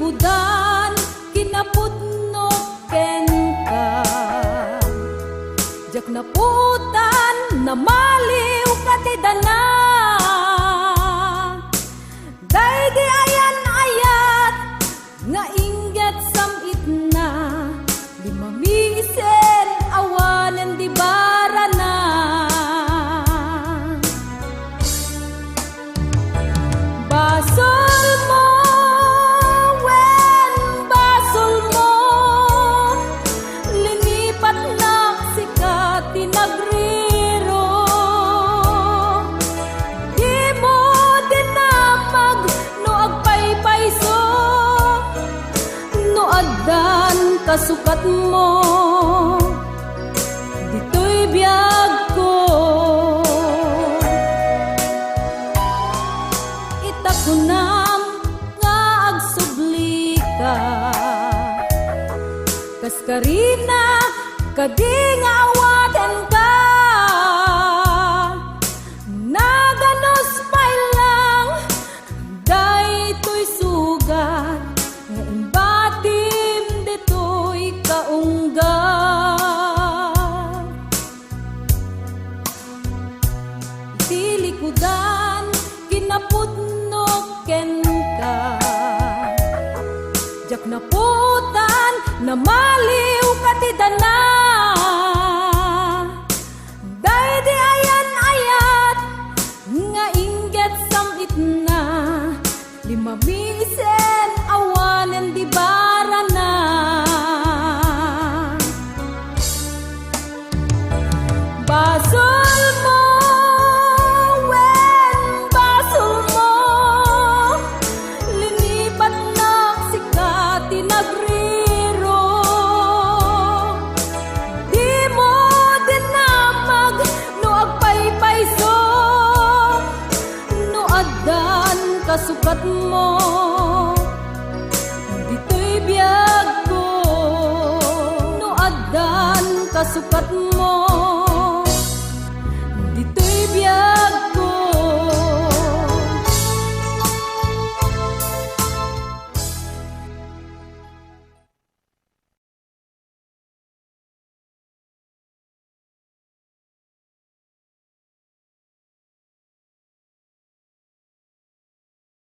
likudan kinaputno ken ka. Jak naputan na maliw katidana. Daydi ayan ayat nga ingat samit na. Limamisen awanen di barana. Basol mo wen basol mo, linipat na sikat tinagriro. Di mo dinamag no agpaypayso, no addan kasukat mo. Dito'y biyag ko. Itakunam nga agsubli ka, kaskarina kadi nga awaten ka. Naganos pay lang daytoy sugat, nga imbatim dito'y kaunggat. Tilikudan kinaputno ken ka. Jak naputan na maliw katidana. Daydi ayan ayat nga inget samit na. Limamisen awanen di barana. Basol mo wen basol mo, linipat na sikat tinagriro. Di mo dinamag no agpaypayso, no addan kasukat mo. Dito'y biyag ko, no addan kasukat mo.